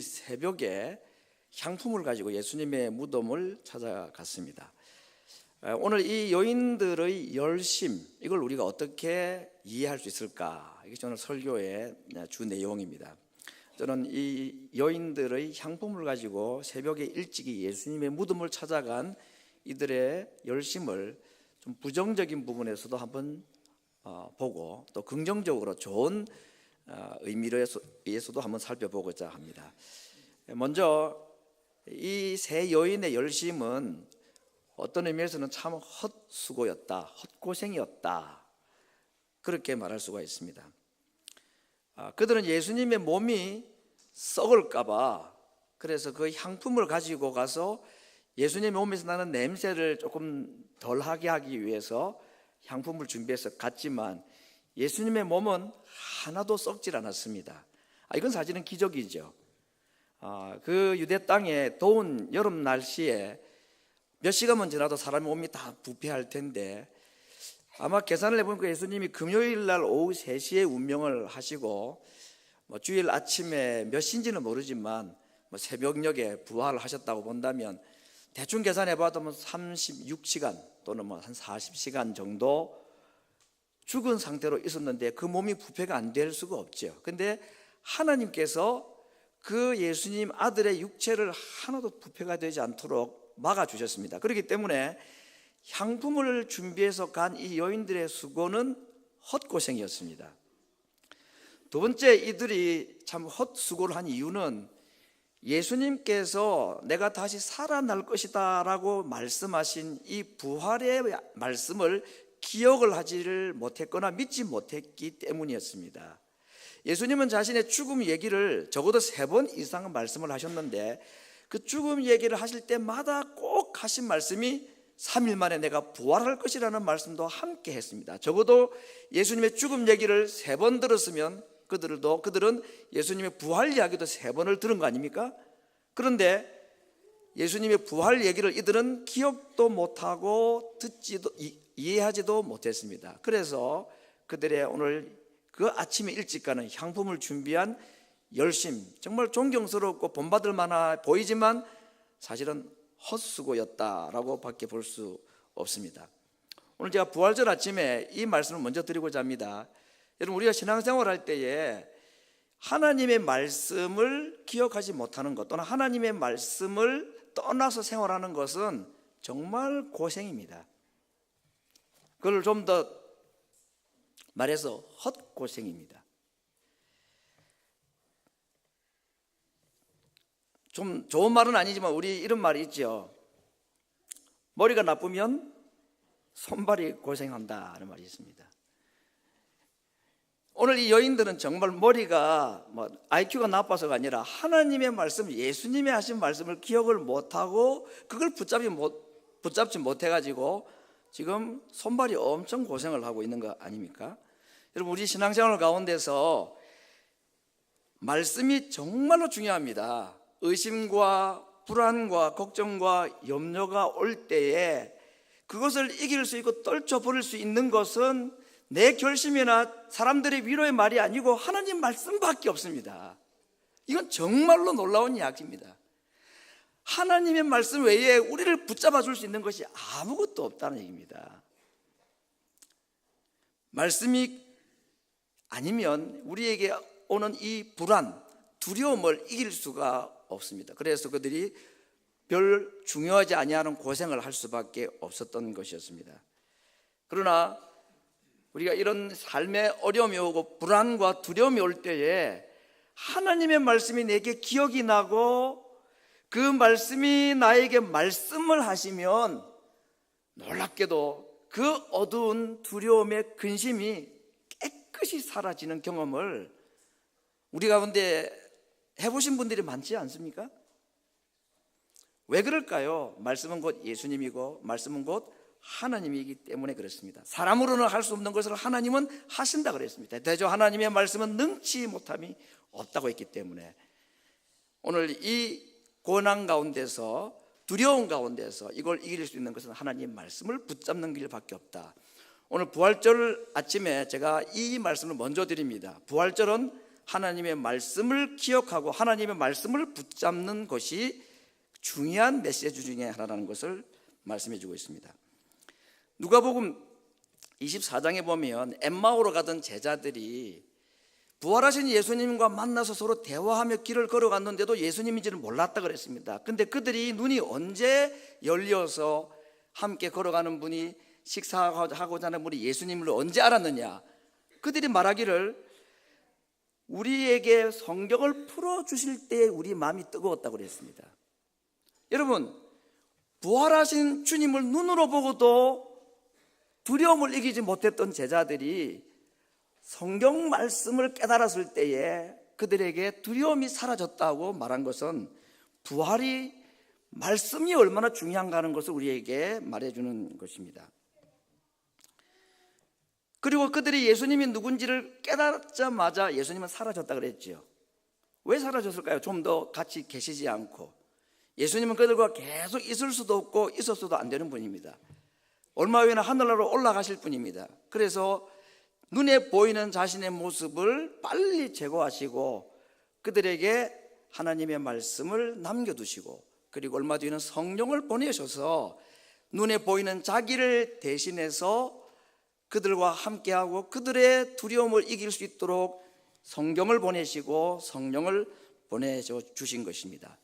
새벽에 향품을 가지고 예수님의 무덤을 찾아갔습니다. 오늘 이 여인들의 열심, 이걸 우리가 어떻게 이해할 수 있을까? 이게 오늘 설교의 주 내용입니다. 저는 이 여인들의 향품을 가지고 새벽에 일찍이 예수님의 무덤을 찾아간 이들의 열심을 좀 부정적인 부분에서도 한번 보고, 또 긍정적으로 좋은 의미에서도 한번 살펴보고자 합니다. 먼저 이 세 여인의 열심은 어떤 의미에서는 참 헛수고였다, 헛고생이었다, 그렇게 말할 수가 있습니다. 그들은 예수님의 몸이 썩을까봐, 그래서 그 향품을 가지고 가서 예수님의 몸에서 나는 냄새를 조금 덜하게 하기 위해서 향품을 준비해서 갔지만 예수님의 몸은 하나도 썩질 않았습니다. 이건 사실은 기적이죠. 그 유대 땅에 더운 여름 날씨에 몇 시간만 지나도 사람의 몸이 다 부패할 텐데, 아마 계산을 해보니까 예수님이 금요일 날 오후 3시에 운명을 하시고 주일 아침에 몇 시인지는 모르지만 새벽녘에 부활을 하셨다고 본다면 대충 계산해봐도 36시간 또는 한 40시간 정도 죽은 상태로 있었는데 그 몸이 부패가 안 될 수가 없죠. 근데 하나님께서 그 예수님 아들의 육체를 하나도 부패가 되지 않도록 막아주셨습니다. 그렇기 때문에 향품을 준비해서 간 이 여인들의 수고는 헛고생이었습니다. 두 번째, 이들이 참 헛수고를 한 이유는 예수님께서 내가 다시 살아날 것이다 라고 말씀하신 이 부활의 말씀을 기억을 하지를 못했거나 믿지 못했기 때문이었습니다. 예수님은 자신의 죽음 얘기를 적어도 3번 이상은 말씀을 하셨는데, 그 죽음 얘기를 하실 때마다 꼭 하신 말씀이 3일 만에 내가 부활할 것이라는 말씀도 함께 했습니다. 적어도 예수님의 죽음 얘기를 3번 들었으면 그들은 예수님의 부활 이야기도 3번을 들은 거 아닙니까? 그런데 예수님의 부활 얘기를 이들은 기억도 못하고 이해하지도 못했습니다. 그래서 그들의 오늘 그 아침에 일찍 가는 향품을 준비한 열심, 정말 존경스럽고 본받을 만해 보이지만 사실은 헛수고였다라고 밖에 볼 수 없습니다. 오늘 제가 부활절 아침에 이 말씀을 먼저 드리고자 합니다. 여러분, 우리가 신앙생활 할 때에 하나님의 말씀을 기억하지 못하는 것, 또는 하나님의 말씀을 떠나서 생활하는 것은 정말 고생입니다. 그걸 좀 더 말해서 헛고생입니다. 좀 좋은 말은 아니지만 우리 이런 말이 있죠. 머리가 나쁘면 손발이 고생한다 하는 말이 있습니다. 오늘 이 여인들은 정말 머리가 IQ가 나빠서가 아니라 하나님의 말씀, 예수님이 하신 말씀을 기억을 못하고 그걸 붙잡지 못해가지고 지금 손발이 엄청 고생을 하고 있는 거 아닙니까? 여러분, 우리 신앙생활 가운데서 말씀이 정말로 중요합니다. 의심과 불안과 걱정과 염려가 올 때에 그것을 이길 수 있고 떨쳐버릴 수 있는 것은 내 결심이나 사람들의 위로의 말이 아니고 하나님 말씀밖에 없습니다. 이건 정말로 놀라운 이야기입니다. 하나님의 말씀 외에 우리를 붙잡아 줄 수 있는 것이 아무것도 없다는 얘기입니다. 말씀이 아니면 우리에게 오는 이 불안, 두려움을 이길 수가 없습니다. 그래서 그들이 별 중요하지 아니하는 고생을 할 수밖에 없었던 것이었습니다. 그러나 우리가 이런 삶의 어려움이 오고 불안과 두려움이 올 때에 하나님의 말씀이 내게 기억이 나고 그 말씀이 나에게 말씀을 하시면 놀랍게도 그 어두운 두려움의 근심이 깨끗이 사라지는 경험을 우리 가운데 해보신 분들이 많지 않습니까? 왜 그럴까요? 말씀은 곧 예수님이고 말씀은 곧 하나님이기 때문에 그렇습니다. 사람으로는 할 수 없는 것을 하나님은 하신다 그랬습니다. 대저 하나님의 말씀은 능치 못함이 없다고 했기 때문에 오늘 이 고난 가운데서, 두려움 가운데서 이걸 이길 수 있는 것은 하나님의 말씀을 붙잡는 길밖에 없다. 오늘 부활절 아침에 제가 이 말씀을 먼저 드립니다. 부활절은 하나님의 말씀을 기억하고 하나님의 말씀을 붙잡는 것이 중요한 메시지 중에 하나라는 것을 말씀해 주고 있습니다. 누가복음 24장에 보면 엠마오로 가던 제자들이 부활하신 예수님과 만나서 서로 대화하며 길을 걸어갔는데도 예수님인지는 몰랐다 그랬습니다. 근데 그들이 눈이 언제 열려서 함께 걸어가는 분이, 식사하고자 하는 분이 예수님을 언제 알았느냐? 그들이 말하기를 우리에게 성경을 풀어주실 때 우리 마음이 뜨거웠다고 그랬습니다. 여러분, 부활하신 주님을 눈으로 보고도 두려움을 이기지 못했던 제자들이 성경 말씀을 깨달았을 때에 그들에게 두려움이 사라졌다고 말한 것은 부활이, 말씀이 얼마나 중요한가 하는 것을 우리에게 말해주는 것입니다. 그리고 그들이 예수님이 누군지를 깨닫자마자 예수님은 사라졌다 그랬죠. 왜 사라졌을까요? 좀 더 같이 계시지 않고. 예수님은 그들과 계속 있을 수도 없고 있었어도 안 되는 분입니다. 얼마 후에는 하늘나라로 올라가실 분입니다. 그래서 눈에 보이는 자신의 모습을 빨리 제거하시고 그들에게 하나님의 말씀을 남겨두시고, 그리고 얼마 뒤에는 성령을 보내셔서 눈에 보이는 자기를 대신해서 그들과 함께하고 그들의 두려움을 이길 수 있도록 성경을 보내시고 성령을 보내주신 것입니다.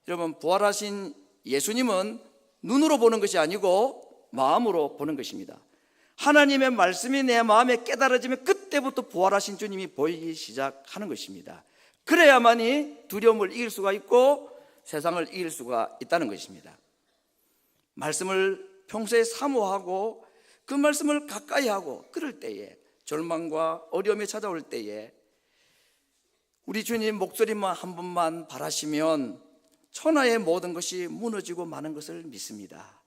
여러분, 부활하신 예수님은 눈으로 보는 것이 아니고 마음으로 보는 것입니다. 하나님의 말씀이 내 마음에 깨달아지면 그때부터 부활하신 주님이 보이기 시작하는 것입니다. 그래야만이 두려움을 이길 수가 있고 세상을 이길 수가 있다는 것입니다. 말씀을 평소에 사모하고 그 말씀을 가까이 하고, 그럴 때에, 절망과 어려움이 찾아올 때에 우리 주님 목소리만 한 번만 바라시면 천하의 모든 것이 무너지고 마는 것을 믿습니다.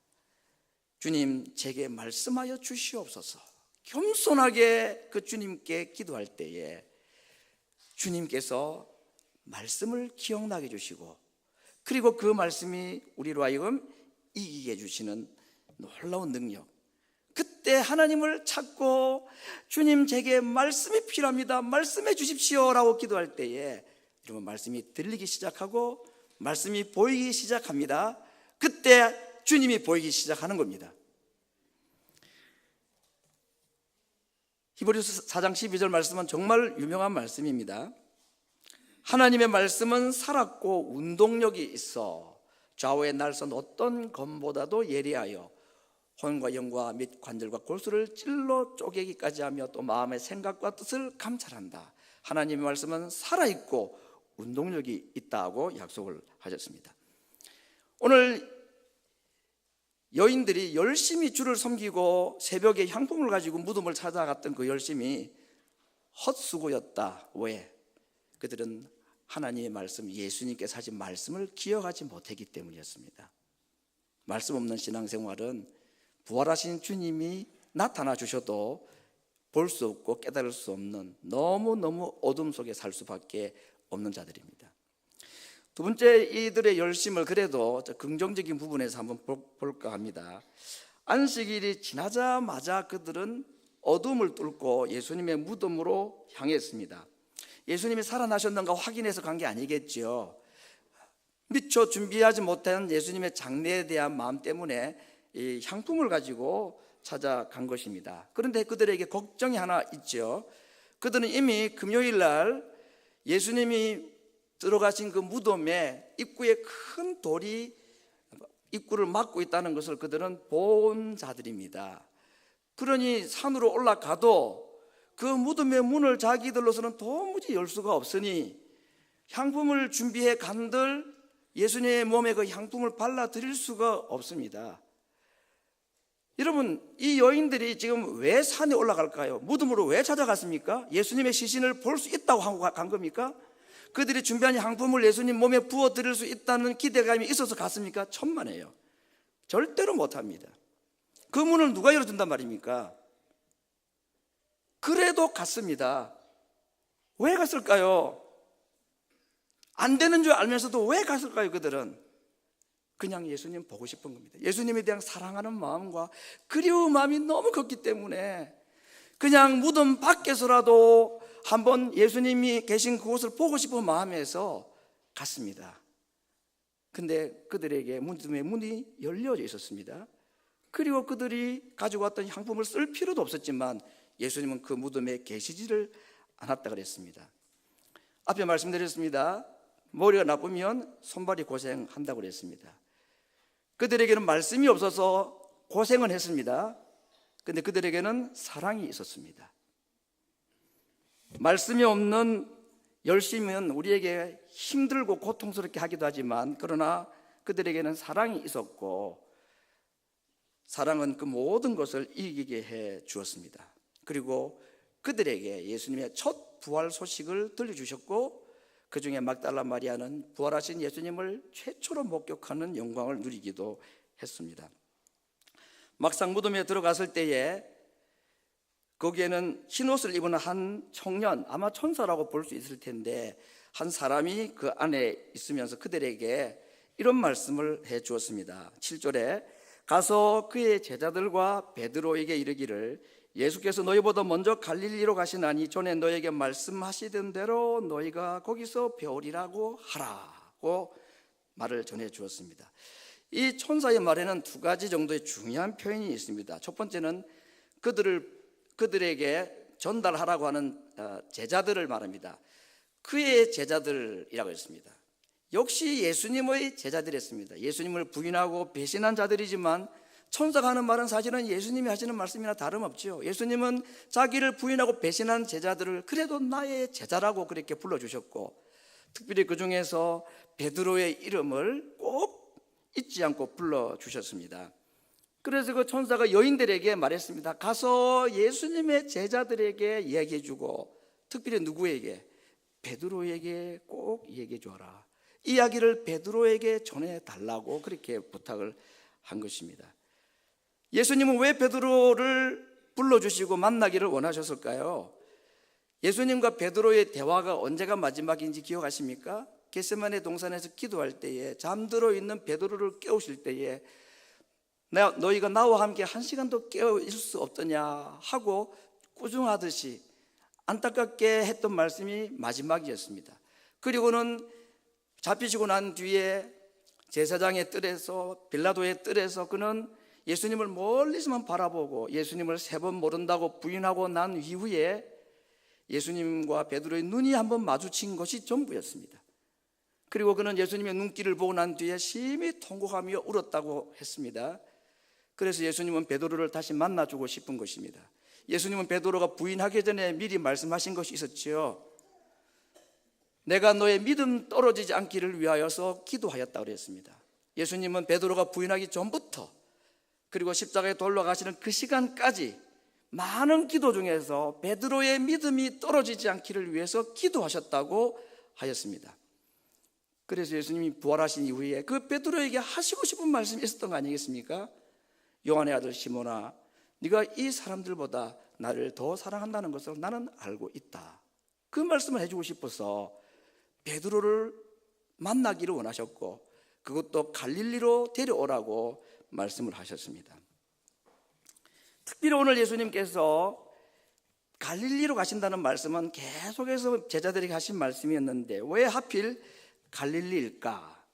주님, 제게 말씀하여 주시옵소서. 겸손하게 그 주님께 기도할 때에 주님께서 말씀을 기억나게 해주시고, 그리고 그 말씀이 우리로 하여금 이기게 해주시는 놀라운 능력, 그때 하나님을 찾고 주님, 제게 말씀이 필요합니다, 말씀해 주십시오 라고 기도할 때에 여러분, 말씀이 들리기 시작하고 말씀이 보이기 시작합니다. 그때 주님이 보이기 시작하는 겁니다. 히브리서 4장 12절 말씀은 정말 유명한 말씀입니다. 하나님의 말씀은 살았고 운동력이 있어 좌우에 날선 어떤 검보다도 예리하여 혼과 영과 및 관절과 골수를 찔러 쪼개기까지 하며 또 마음의 생각과 뜻을 감찰한다. 하나님의 말씀은 살아있고 운동력이 있다고 약속을 하셨습니다. 오늘 여인들이 열심히 주를 섬기고 새벽에 향품을 가지고 무덤을 찾아갔던 그 열심이 헛수고였다. 왜? 그들은 하나님의 말씀, 예수님께서 하신 말씀을 기억하지 못했기 때문이었습니다. 말씀 없는 신앙생활은 부활하신 주님이 나타나 주셔도 볼 수 없고 깨달을 수 없는 너무너무 어둠 속에 살 수밖에 없는 자들입니다. 두 번째, 이들의 열심을 그래도 긍정적인 부분에서 한번 볼까 합니다. 안식일이 지나자마자 그들은 어둠을 뚫고 예수님의 무덤으로 향했습니다. 예수님이 살아나셨는가 확인해서 간 게 아니겠죠. 미처 준비하지 못한 예수님의 장례에 대한 마음 때문에 이 향품을 가지고 찾아간 것입니다. 그런데 그들에게 걱정이 하나 있죠. 그들은 이미 금요일 날 예수님이 들어가신 그 무덤에 입구에 큰 돌이 입구를 막고 있다는 것을 그들은 본 자들입니다. 그러니 산으로 올라가도 그 무덤의 문을 자기들로서는 도무지 열 수가 없으니 향품을 준비해 간들 예수님의 몸에 그 향품을 발라드릴 수가 없습니다. 여러분, 이 여인들이 지금 왜 산에 올라갈까요? 무덤으로 왜 찾아갔습니까? 예수님의 시신을 볼 수 있다고 하고 간 겁니까? 그들이 준비한 향품을 예수님 몸에 부어드릴 수 있다는 기대감이 있어서 갔습니까? 천만에요. 절대로 못합니다. 그 문을 누가 열어준단 말입니까? 그래도 갔습니다. 왜 갔을까요? 안 되는 줄 알면서도 왜 갔을까요? 그들은 그냥 예수님 보고 싶은 겁니다. 예수님에 대한 사랑하는 마음과 그리운 마음이 너무 컸기 때문에 그냥 무덤 밖에서라도 한번 예수님이 계신 그곳을 보고 싶은 마음에서 갔습니다. 근데 그들에게 무덤의 문이 열려져 있었습니다. 그리고 그들이 가지고 왔던 향품을 쓸 필요도 없었지만 예수님은 그 무덤에 계시지를 않았다 그랬습니다. 앞에 말씀드렸습니다. 머리가 나쁘면 손발이 고생한다고 그랬습니다. 그들에게는 말씀이 없어서 고생은 했습니다. 근데 그들에게는 사랑이 있었습니다. 말씀이 없는 열심은 우리에게 힘들고 고통스럽게 하기도 하지만, 그러나 그들에게는 사랑이 있었고 사랑은 그 모든 것을 이기게 해 주었습니다. 그리고 그들에게 예수님의 첫 부활 소식을 들려주셨고, 그 중에 막달라 마리아는 부활하신 예수님을 최초로 목격하는 영광을 누리기도 했습니다. 막상 무덤에 들어갔을 때에 거기에는 흰옷을 입은 한 청년, 아마 천사라고 볼 수 있을 텐데, 한 사람이 그 안에 있으면서 그들에게 이런 말씀을 해 주었습니다. 7절에 가서 그의 제자들과 베드로에게 이르기를 예수께서 너희보다 먼저 갈릴리로 가시나니 전에 너에게 말씀하시던 대로 너희가 거기서 배우리라고 하라고 말을 전해 주었습니다. 이 천사의 말에는 두 가지 정도의 중요한 표현이 있습니다. 첫 번째는 그들에게 전달하라고 하는 제자들을 말합니다. 그의 제자들이라고 했습니다. 역시 예수님의 제자들이었습니다. 예수님을 부인하고 배신한 자들이지만 천사가 하는 말은 사실은 예수님이 하시는 말씀이나 다름없죠. 예수님은 자기를 부인하고 배신한 제자들을 그래도 나의 제자라고 그렇게 불러주셨고, 특별히 그 중에서 베드로의 이름을 꼭 잊지 않고 불러주셨습니다. 그래서 그 천사가 여인들에게 말했습니다. 가서 예수님의 제자들에게 이야기해주고, 특별히 누구에게? 베드로에게 꼭 얘기해줘라. 이야기를 베드로에게 전해달라고 그렇게 부탁을 한 것입니다. 예수님은 왜 베드로를 불러주시고 만나기를 원하셨을까요? 예수님과 베드로의 대화가 언제가 마지막인지 기억하십니까? 겟세마네 동산에서 기도할 때에 잠들어 있는 베드로를 깨우실 때에 너희가 나와 함께 한 시간도 깨어 있을 수 없더냐 하고 꾸중하듯이 안타깝게 했던 말씀이 마지막이었습니다. 그리고는 잡히시고 난 뒤에 제사장의 뜰에서, 빌라도의 뜰에서 그는 예수님을 멀리서만 바라보고 예수님을 3번 모른다고 부인하고 난 이후에 예수님과 베드로의 눈이 한번 마주친 것이 전부였습니다. 그리고 그는 예수님의 눈길을 보고 난 뒤에 심히 통곡하며 울었다고 했습니다. 그래서 예수님은 베드로를 다시 만나주고 싶은 것입니다. 예수님은 베드로가 부인하기 전에 미리 말씀하신 것이 있었지요. 내가 너의 믿음 떨어지지 않기를 위하여서 기도하였다고 그랬습니다. 예수님은 베드로가 부인하기 전부터, 그리고 십자가에 돌아가시는 그 시간까지 많은 기도 중에서 베드로의 믿음이 떨어지지 않기를 위해서 기도하셨다고 하였습니다. 그래서 예수님이 부활하신 이후에 그 베드로에게 하시고 싶은 말씀이 있었던 거 아니겠습니까? 요한의 아들 시몬아, 네가 이 사람들보다 나를 더 사랑한다는 것을 나는 알고 있다. 그 말씀을 해주고 싶어서 베드로를 만나기를 원하셨고, 그것도 갈릴리로 데려오라고 말씀을 하셨습니다. 특별히 오늘 예수님께서 갈릴리로 가신다는 말씀은 계속해서 제자들에게 하신 말씀이었는데 왜 하필 갈릴리일까?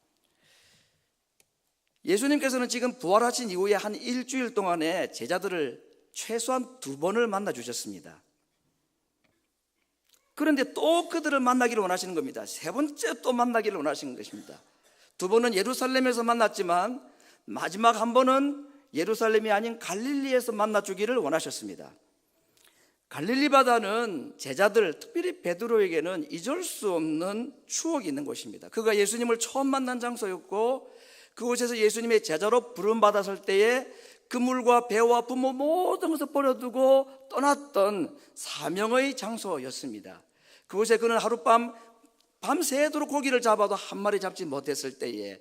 예수님께서는 지금 부활하신 이후에 한 일주일 동안에 제자들을 최소한 2번을 만나 주셨습니다. 그런데 또 그들을 만나기를 원하시는 겁니다. 3번째 또 만나기를 원하시는 것입니다. 2번은 예루살렘에서 만났지만 마지막 한 번은 예루살렘이 아닌 갈릴리에서 만나주기를 원하셨습니다. 갈릴리 바다는 제자들, 특별히 베드로에게는 잊을 수 없는 추억이 있는 곳입니다. 그가 예수님을 처음 만난 장소였고, 그곳에서 예수님의 제자로 부름받았을 때에 그물과 배와 부모 모든 것을 버려두고 떠났던 사명의 장소였습니다. 그곳에 그는 하룻밤 밤새도록 고기를 잡아도 한 마리 잡지 못했을 때에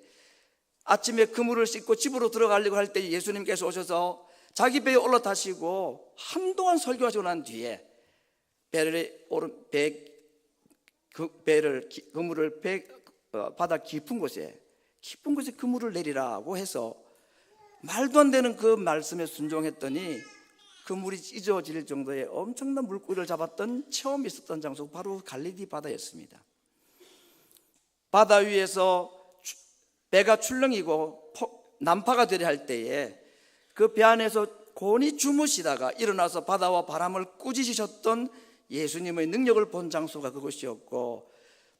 아침에 그물을 씻고 집으로 들어가려고 할 때 예수님께서 오셔서 자기 배에 올라타시고 한동안 설교하시고 난 뒤에 그물을 바다 깊은 곳에 그물을 내리라고 해서 말도 안 되는 그 말씀에 순종했더니 그 물이 찢어질 정도의 엄청난 물고기를 잡았던 체험이 있었던 장소가 바로 갈릴리 바다였습니다. 바다 위에서 배가 출렁이고 난파가 되려 할 때에 그 배 안에서 곤히 주무시다가 일어나서 바다와 바람을 꾸짖으셨던 예수님의 능력을 본 장소가 그곳이었고,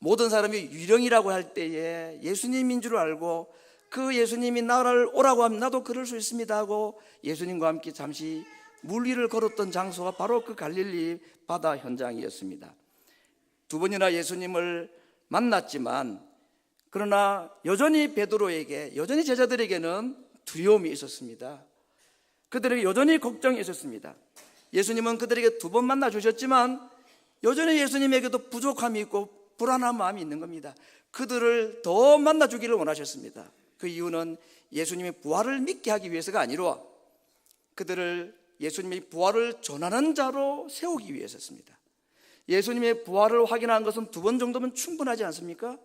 모든 사람이 유령이라고 할 때에 예수님인 줄 알고 그 예수님이 나를 오라고 하면 나도 그럴 수 있습니다 하고 예수님과 함께 잠시 물 위를 걸었던 장소가 바로 그 갈릴리 바다 현장이었습니다. 두 번이나 예수님을 만났지만, 그러나 여전히 베드로에게, 여전히 제자들에게는 두려움이 있었습니다. 그들에게 여전히 걱정이 있었습니다. 예수님은 그들에게 두 번 만나 주셨지만 여전히 예수님에게도 부족함이 있고 불안한 마음이 있는 겁니다. 그들을 더 만나 주기를 원하셨습니다. 그 이유는 예수님의 부활을 믿게 하기 위해서가 아니라 그들을 예수님의 부활을 전하는 자로 세우기 위해서였습니다. 예수님의 부활을 확인한 것은 두 번 정도면 충분하지 않습니까?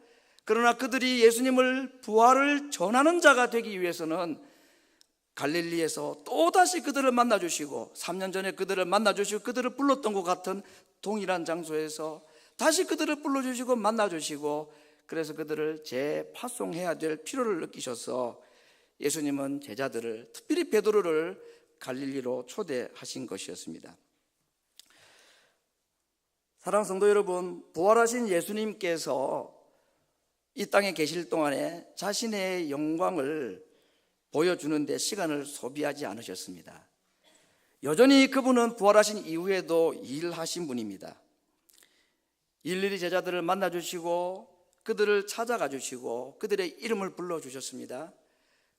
그러나 그들이 예수님을 부활을 전하는 자가 되기 위해서는 갈릴리에서 또다시 그들을 만나주시고 3년 전에 그들을 만나주시고 그들을 불렀던 것 같은 동일한 장소에서 다시 그들을 불러주시고 만나주시고, 그래서 그들을 재파송해야 될 필요를 느끼셔서 예수님은 제자들을, 특별히 베드로를 갈릴리로 초대하신 것이었습니다. 사랑하는 성도 여러분, 부활하신 예수님께서 이 땅에 계실 동안에 자신의 영광을 보여주는 데 시간을 소비하지 않으셨습니다. 여전히 그분은 부활하신 이후에도 일하신 분입니다. 일일이 제자들을 만나주시고 그들을 찾아가 주시고 그들의 이름을 불러주셨습니다.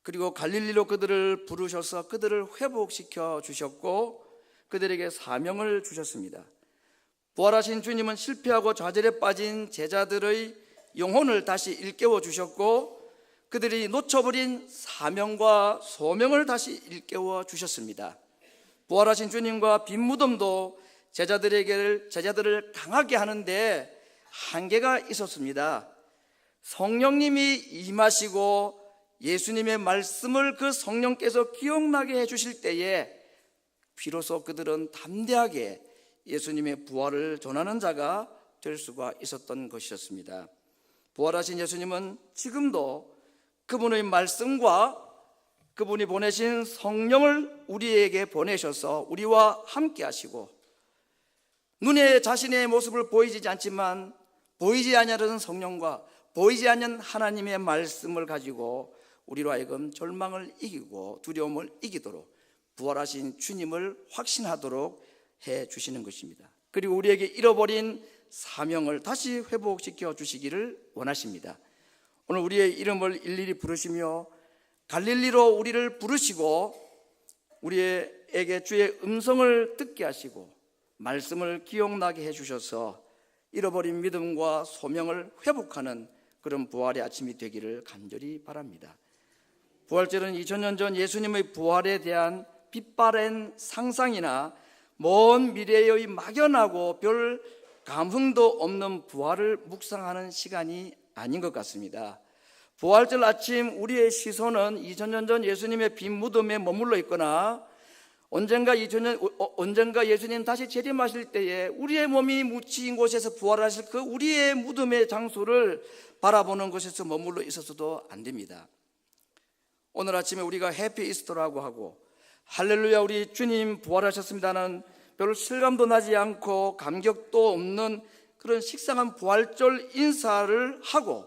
그리고 갈릴리로 그들을 부르셔서 그들을 회복시켜 주셨고 그들에게 사명을 주셨습니다. 부활하신 주님은 실패하고 좌절에 빠진 제자들의 영혼을 다시 일깨워 주셨고 그들이 놓쳐버린 사명과 소명을 다시 일깨워 주셨습니다. 부활하신 주님과 빈 무덤도 제자들을 강하게 하는데 한계가 있었습니다. 성령님이 임하시고 예수님의 말씀을 그 성령께서 기억나게 해주실 때에 비로소 그들은 담대하게 예수님의 부활을 전하는 자가 될 수가 있었던 것이었습니다. 부활하신 예수님은 지금도 그분의 말씀과 그분이 보내신 성령을 우리에게 보내셔서 우리와 함께 하시고, 눈에 자신의 모습을 보이지 않지만 보이지 않는 성령과 보이지 않는 하나님의 말씀을 가지고 우리로 하여금 절망을 이기고 두려움을 이기도록 부활하신 주님을 확신하도록 해 주시는 것입니다. 그리고 우리에게 잃어버린 사명을 다시 회복시켜 주시기를 원하십니다. 오늘 우리의 이름을 일일이 부르시며 갈릴리로 우리를 부르시고 우리에게 주의 음성을 듣게 하시고 말씀을 기억나게 해주셔서 잃어버린 믿음과 소명을 회복하는 그런 부활의 아침이 되기를 간절히 바랍니다. 부활절은 2000년 전 예수님의 부활에 대한 빛바랜 상상이나 먼 미래의 막연하고 별 감흥도 없는 부활을 묵상하는 시간이 아닌 것 같습니다. 부활절 아침 우리의 시선은 2000년 전 예수님의 빈 무덤에 머물러 있거나 언젠가 예수님 다시 재림하실 때에 우리의 몸이 묻힌 곳에서 부활하실 그 우리의 무덤의 장소를 바라보는 곳에서 머물러 있어서도 안 됩니다. 오늘 아침에 우리가 해피 이스터라고 하고 할렐루야 우리 주님 부활하셨습니다는 별로 실감도 나지 않고 감격도 없는 그런 식상한 부활절 인사를 하고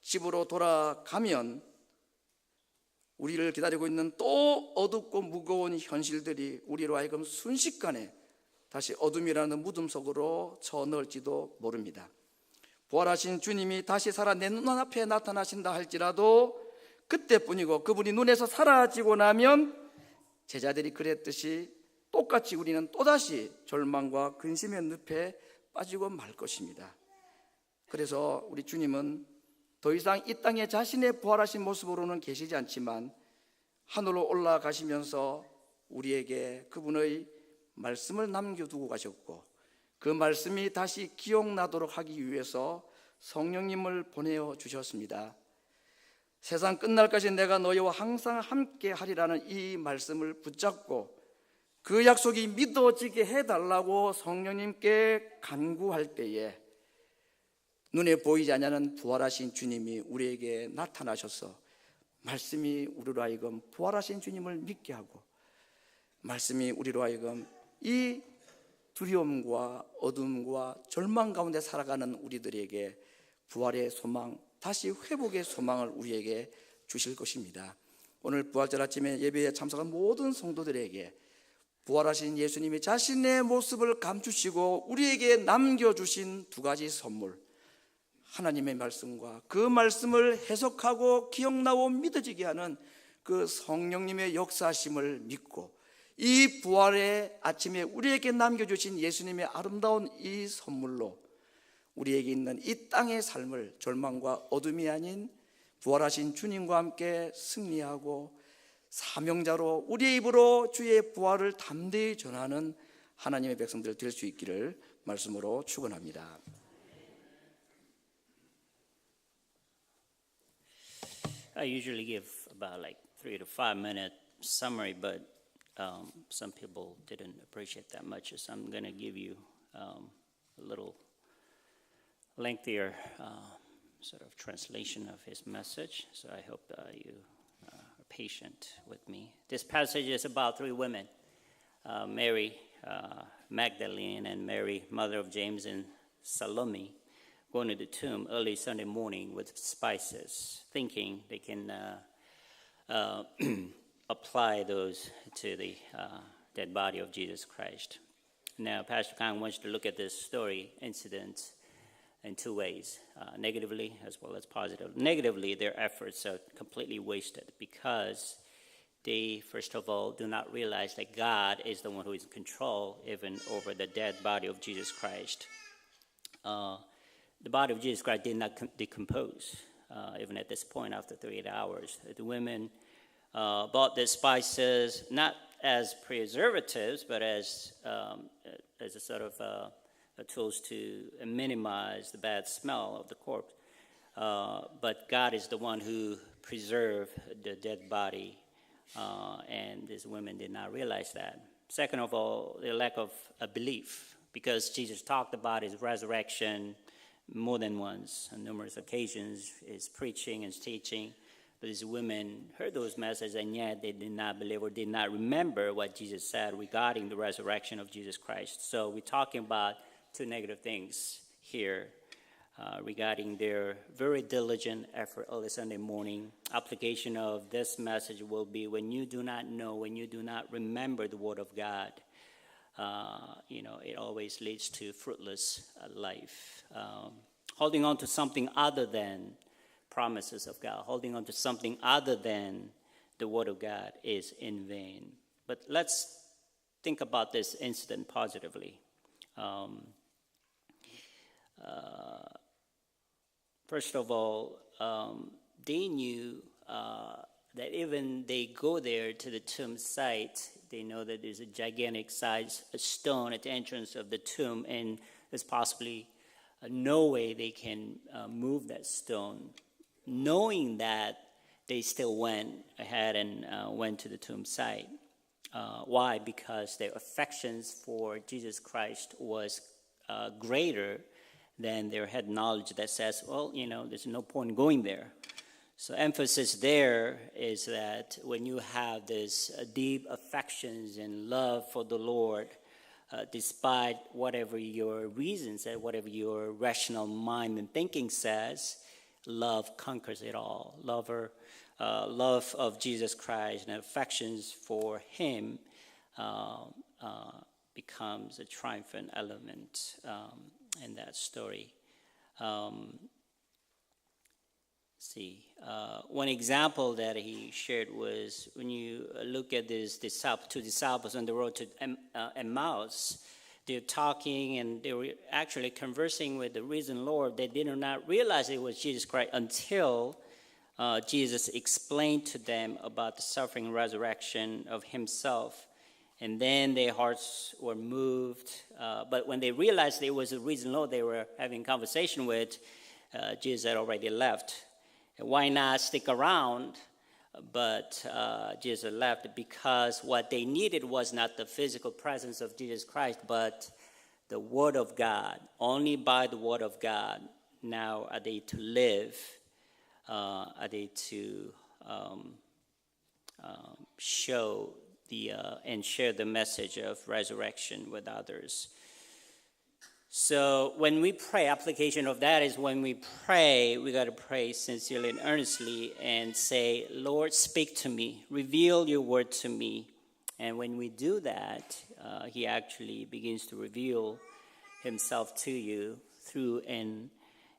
집으로 돌아가면 우리를 기다리고 있는 또 어둡고 무거운 현실들이 우리로 하여금 순식간에 다시 어둠이라는 무덤 속으로 쳐넣을지도 모릅니다. 부활하신 주님이 다시 살아 내 눈앞에 나타나신다 할지라도 그때뿐이고 그분이 눈에서 사라지고 나면 제자들이 그랬듯이 똑같이 우리는 또다시 절망과 근심의 늪에 빠지고 말 것입니다. 그래서 우리 주님은 더 이상 이 땅에 자신의 부활하신 모습으로는 계시지 않지만 하늘로 올라가시면서 우리에게 그분의 말씀을 남겨두고 가셨고 그 말씀이 다시 기억나도록 하기 위해서 성령님을 보내어 주셨습니다. 세상 끝날까지 내가 너희와 항상 함께 하리라는 이 말씀을 붙잡고 그 약속이 믿어지게 해달라고 성령님께 간구할 때에 눈에 보이지 않는 부활하신 주님이 우리에게 나타나셔서 말씀이 우리로 하여금 부활하신 주님을 믿게 하고, 말씀이 우리로 하여금 이 두려움과 어둠과 절망 가운데 살아가는 우리들에게 부활의 소망, 다시 회복의 소망을 우리에게 주실 것입니다. 오늘 부활절 아침에 예배에 참석한 모든 성도들에게 부활하신 예수님이 자신의 모습을 감추시고 우리에게 남겨주신 두 가지 선물, 하나님의 말씀과 그 말씀을 해석하고 기억나고 믿어지게 하는 그 성령님의 역사하심을 믿고, 이 부활의 아침에 우리에게 남겨주신 예수님의 아름다운 이 선물로 우리에게 있는 이 땅의 삶을 절망과 어둠이 아닌 부활하신 주님과 함께 승리하고 사명자로 우리의 입으로 주의 부활을 담대히 전하는 하나님의 백성들 될 수 있기를 말씀으로 축원합니다. I usually give about like 3 to 5 minute summary, but some people didn't appreciate that much, so I'm going to give you a little lengthier sort of translation of his message. So I hope you are patient with me. This passage is about 3 women, Mary Magdalene and Mary, mother of James, and Salome, going to the tomb early Sunday morning with spices, thinking they can apply those to the dead body of Jesus Christ. Now, Pastor Kang wants to look at this story, incident, in 2 ways, negatively as well as positive. Negatively, their efforts are completely wasted because they, first of all, do not realize that God is the one who is in control even over the dead body of Jesus Christ. The body of Jesus Christ did not decompose, even at this point after 38 hours. The women bought the spices not as preservatives, but as a sort of tools to minimize the bad smell of the corpse. But God is the one who preserved the dead body, and these women did not realize that. Second of all, the lack of a belief, because Jesus talked about his resurrection more than once, on numerous occasions, his preaching and teaching. But these women heard those messages, and yet they did not believe or did not remember what Jesus said regarding the resurrection of Jesus Christ. So we're talking about 2 negative things here regarding their very diligent effort early Sunday morning. Application of this message will be when you do not know, when you do not remember the Word of God, it always leads to fruitless life. Holding on to something other than promises of God, holding on to something other than the Word of God is in vain. But let's think about this incident positively. First of all, they knew that even they go there to the tomb site, they know that there's a gigantic size stone at the entrance of the tomb, and there's possibly no way they can move that stone. Knowing that, they still went ahead and went to the tomb site. Why? Because their affections for Jesus Christ was greater than their head knowledge that says, well, there's no point in going there. So emphasis there is that when you have this deep affections and love for the Lord, despite whatever your reasons and whatever your rational mind and thinking says, love conquers it all. Love of Jesus Christ and affections for him becomes a triumphant element in that story. One example that he shared was when you look at these 2 disciples on the road to Emmaus, they're talking and they were actually conversing with the risen Lord. They did not realize it was Jesus Christ until Jesus explained to them about the suffering and resurrection of himself. And then their hearts were moved. But when they realized it was the risen Lord they were having conversation with, Jesus had already left. Why not stick around but Jesus left because what they needed was not the physical presence of Jesus Christ, but the Word of God. Only by the Word of God now are they to live, are they to show and share the message of resurrection with others. So when we pray, application of that is when we pray, we got to pray sincerely and earnestly and say, Lord, speak to me, reveal your word to me. And when we do that, he actually begins to reveal himself to you through in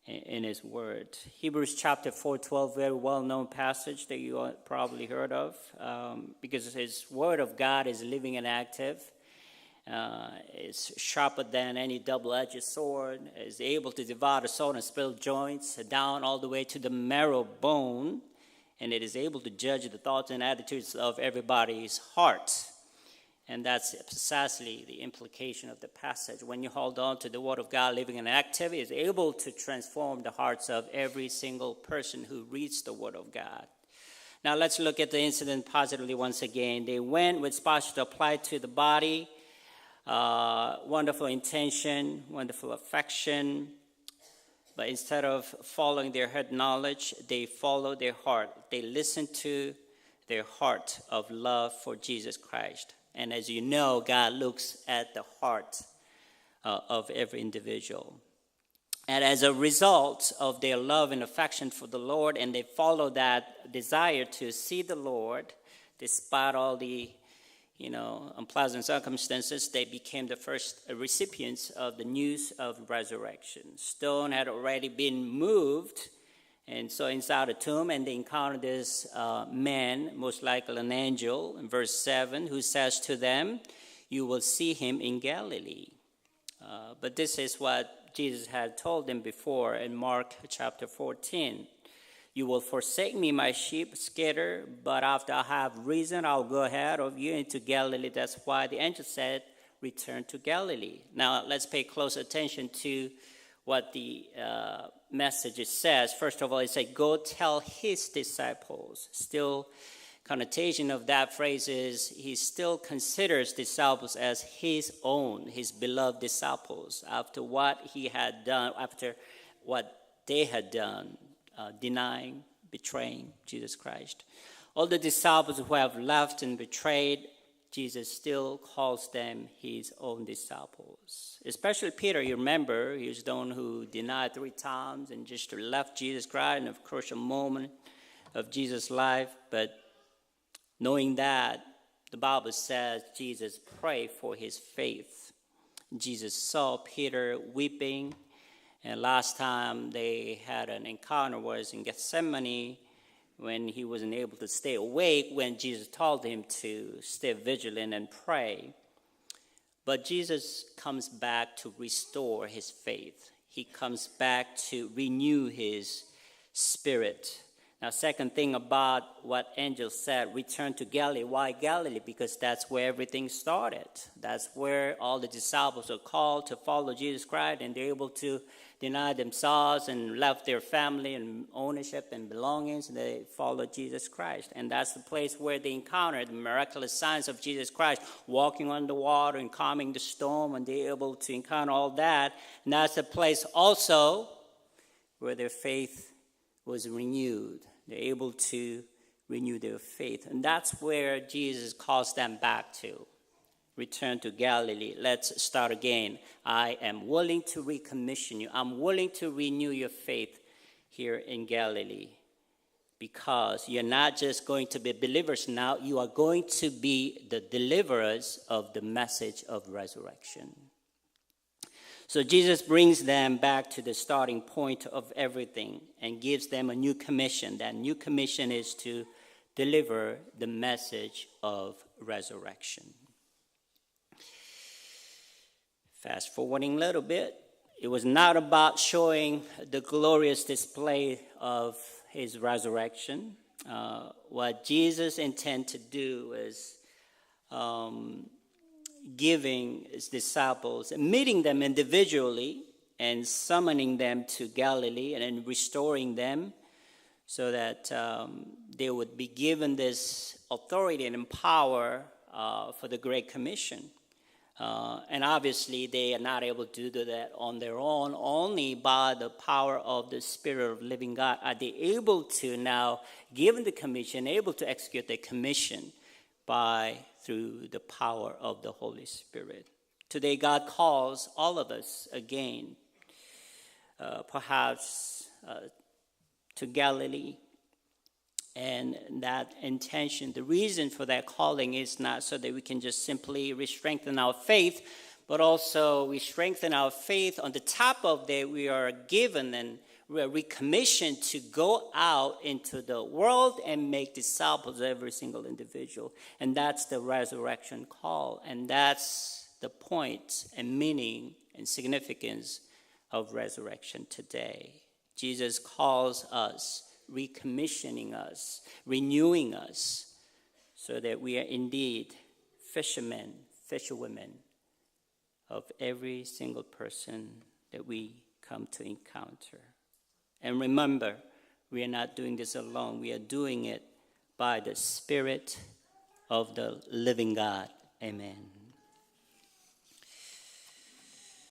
his word. Hebrews chapter 4:12, very well-known passage that you all probably heard of, because his word of God is living and active. Is sharper than any double-edged sword, is able to devour the soul and spirit joints down all the way to the marrow bone, and it is able to judge the thoughts and attitudes of everybody's heart. And that's precisely the implication of the passage. When you hold on to the Word of God living and active, it is able to transform the hearts of every single person who reads the Word of God. Now let's look at the incident positively once again. They went with spices to apply to the body. Wonderful intention, wonderful affection, but instead of following their head knowledge, they follow their heart. They listen to their heart of love for Jesus Christ. And as you know, God looks at the heart of every individual. And as a result of their love and affection for the Lord, and they follow that desire to see the Lord, despite all the unpleasant circumstances, they became the first recipients of the news of resurrection. Stone had already been moved, and so inside the tomb, and they encountered this man, most likely an angel, in verse 7, who says to them, "You will see him in Galilee." But this is what Jesus had told them before in Mark chapter 14. "You will forsake me, my sheep scatter, but after I have risen, I'll go ahead of you into Galilee." That's why the angel said, "Return to Galilee." Now, let's pay close attention to what the message says. First of all, it says, "Go tell his disciples." Still, connotation of that phrase is he still considers disciples as his own, his beloved disciples, after what he had done, after what they had done. Denying, betraying Jesus Christ. All the disciples who have left and betrayed, Jesus still calls them his own disciples. Especially Peter, you remember, he was the one who denied 3 times and just left Jesus Christ in a crucial moment of Jesus' life. But knowing that, the Bible says Jesus prayed for his faith. Jesus saw Peter weeping. And last time they had an encounter was in Gethsemane when he wasn't able to stay awake when Jesus told him to stay vigilant and pray. But Jesus comes back to restore his faith. He comes back to renew his spirit. Now, second thing about what angel said, return to Galilee. Why Galilee? Because that's where everything started. That's where all the disciples are called to follow Jesus Christ, and they're able to deny themselves and left their family and ownership and belongings, and they followed Jesus Christ. And that's the place where they encountered the miraculous signs of Jesus Christ, walking on the water and calming the storm, and they're able to encounter all that. And that's the place also where their faith was renewed. They're able to renew their faith. And that's where Jesus calls them back to. Return to Galilee. Let's start again. I am willing to recommission you. I'm willing to renew your faith here in Galilee. Because you're not just going to be believers now, you are going to be the deliverers of the message of resurrection. So Jesus brings them back to the starting point of everything and gives them a new commission. That new commission is to deliver the message of resurrection. Fast forwarding a little bit, it was not about showing the glorious display of his resurrection. What Jesus intended to do is giving his disciples, meeting them individually and summoning them to Galilee and then restoring them so that they would be given this authority and power for the Great Commission. And obviously, they are not able to do that on their own. Only by the power of the Spirit of living God are they able to now, given the commission, able to execute the commission through the power of the Holy Spirit. Today, God calls all of us again, perhaps to Galilee. And that intention, the reason for that calling is not so that we can just simply re-strengthen our faith, but also we strengthen our faith. On the top of that, we are given and we are recommissioned to go out into the world and make disciples of every single individual. And that's the resurrection call. And that's the point and meaning and significance of resurrection today. Jesus calls us, recommissioning us, renewing us, so that we are indeed fishermen, fisherwomen of every single person that we come to encounter. And remember, we are not doing this alone. We are doing it by the Spirit of the living God. Amen.